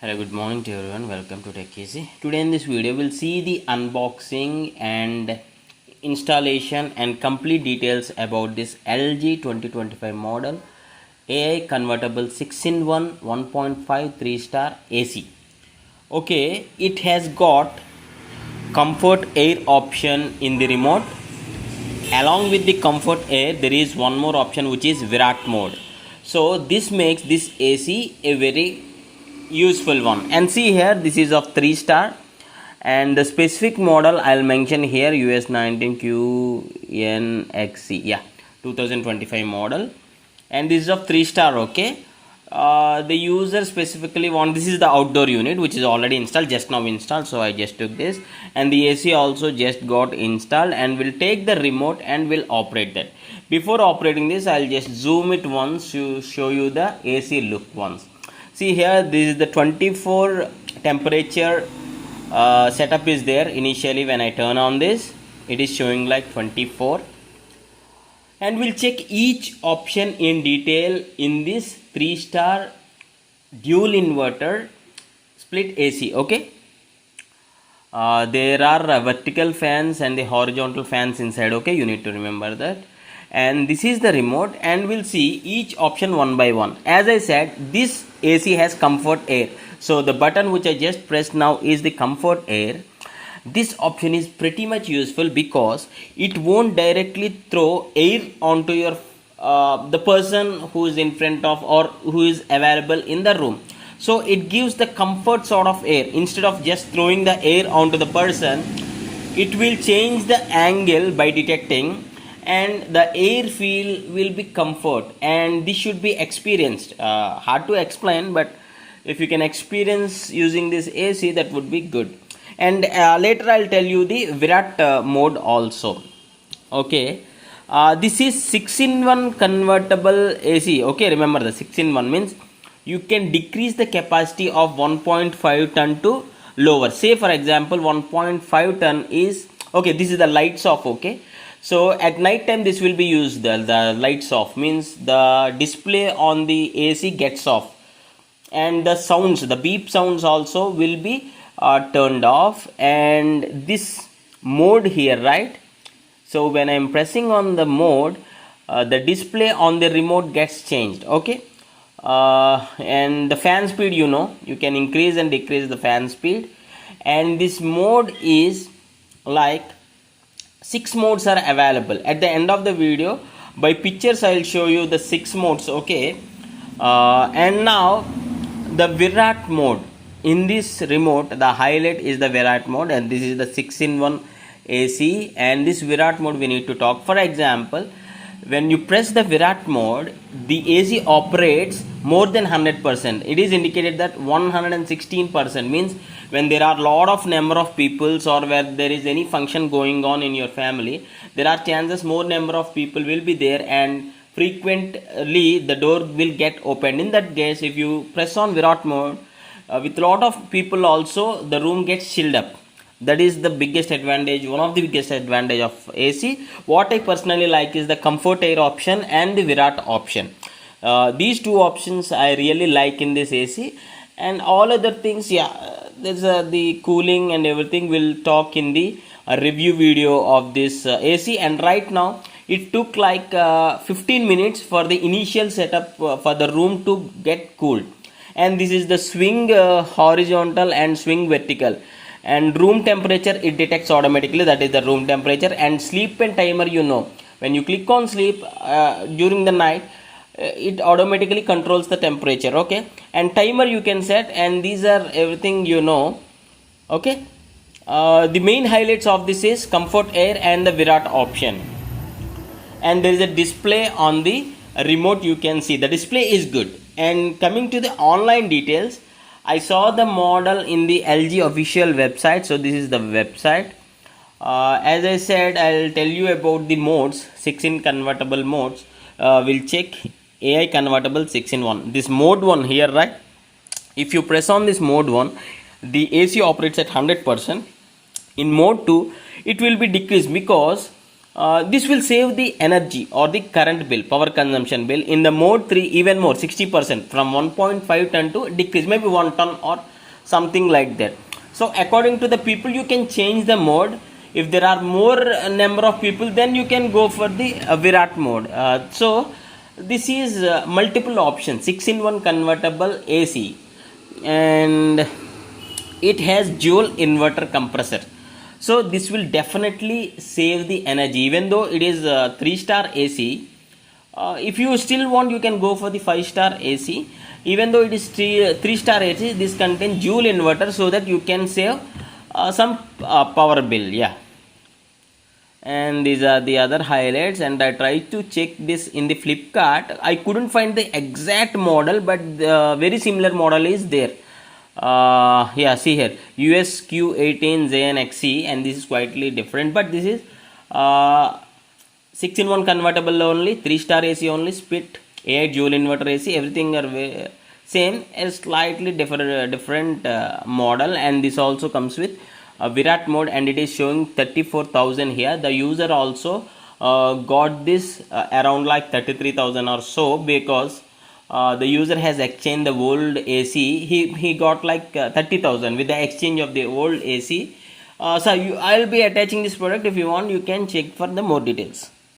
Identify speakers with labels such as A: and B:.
A: Hello, good morning to everyone. Welcome to Tech Easy. Today in this video, we'll see the unboxing and installation and complete details about this LG 2025 model AI Convertible 6-in-1 1.5 3-star AC. Okay, it has got comfort air option in the remote. Along with the comfort air, there is one more option which is VIRAAT mode. So this makes this AC a very useful one. And see here, this is of 3-star, and the specific model I'll mention here, US 19QNXC, yeah, 2025 model, and this is of 3-star. Okay, the user specifically want, this is the outdoor unit which is already installed, just now installed, so I just took this, and the AC also just got installed, and we'll take the remote and we'll operate that. Before operating this, I'll just zoom it once to show you the AC look once. See here, this is the 24 temperature setup is there. Initially when I turn on this, it is showing like 24, and we'll check each option in detail in this 3-star dual inverter split AC. Okay, there are vertical fans and the horizontal fans inside. Okay, you need to remember that. And this is the remote, and we'll see each option one by one. As I said, this AC has comfort air, so the button which I just pressed now is the comfort air. This option is pretty much useful because it won't directly throw air onto your the person who is in front of or who is available in the room. So it gives the comfort sort of air. Instead of just throwing the air onto the person, it will change the angle by detecting, and the air feel will be comfort, and this should be experienced. Hard to explain, but if you can experience using this AC, that would be good. And later I'll tell you the VIRAAT mode also. Okay, this is 6-in-1 convertible AC. Okay, remember the 6-in-1 means you can decrease the capacity of 1.5 ton to lower. Say for example 1.5 ton is okay, this is the lights off. Okay, so at night time this will be used, the lights off means the display on the AC gets off, and the sounds, the beep sounds also will be turned off. And this mode here, right, so when I am pressing on the mode, the display on the remote gets changed. Okay, and the fan speed, you can increase and decrease the fan speed, and this mode is like 6 modes are available. At the end of the video, by pictures I'll show you the 6 modes. Okay, and now the VIRAAT mode in this remote, the highlight is the VIRAAT mode, and this is the 6-in-1 AC. And this VIRAAT mode we need to talk. For example, when you press the VIRAAT mode, the AC operates more than 100%. It is indicated that 116% means when there are lot of number of peoples, or where there is any function going on in your family, there are chances more number of people will be there, and frequently the door will get opened. In that case, if you press on VIRAAT mode, with lot of people also, the room gets chilled up. That is the biggest advantage, one of the biggest advantage of AC. What I personally like is the comfort air option and the VIRAAT option. These two options I really like in this AC. And all other things, yeah, there's the cooling and everything we'll talk in the review video of this AC. And right now it took like 15 minutes for the initial setup for the room to get cooled. And this is the swing horizontal and swing vertical, and room temperature it detects automatically, that is the room temperature. And sleep and timer, when you click on sleep during the night, it automatically controls the temperature. Okay, and timer you can set, and these are everything. Okay, the main highlights of this is comfort air and the VIRAAT option. And there is a display on the remote, you can see the display is good. And coming to the online details, I saw the model in the LG official website. So this is the website. As I said, I'll tell you about the modes, 6-in convertible modes. We'll check AI Convertible 6-in-1. This mode 1 here, right? If you press on this mode 1, the AC operates at 100%. In mode 2, it will be decreased because This will save the energy or the current bill, power consumption bill in the mode 3 even more 60% from 1.5 ton to decrease maybe 1 ton or something like that. So according to the people you can change the mode. If there are more number of people, then you can go for the VIRAAT mode. So this is multiple options, 6-in-1 convertible AC, and it has dual inverter compressor. So this will definitely save the energy even though it is 3-star AC. If you still want, you can go for the 5-star AC. Even though it is 3-star AC, this contains dual inverter so that you can save some power bill. Yeah, and these are the other highlights, and I tried to check this in the Flipkart. I couldn't find the exact model, but very similar model is there. Yeah, see here USQ18ZNXC, and this is slightly different, but this is 6-in-1 convertible only, 3-star AC only, split AI dual inverter AC, everything are same, a slightly different model. And this also comes with VIRAAT mode, and it is showing 34,000 here. The user also got this around like 33,000 or so, because the user has exchanged the old AC. He got like 30,000 with the exchange of the old AC. So I'll be attaching this product. If you want, you can check for the more details.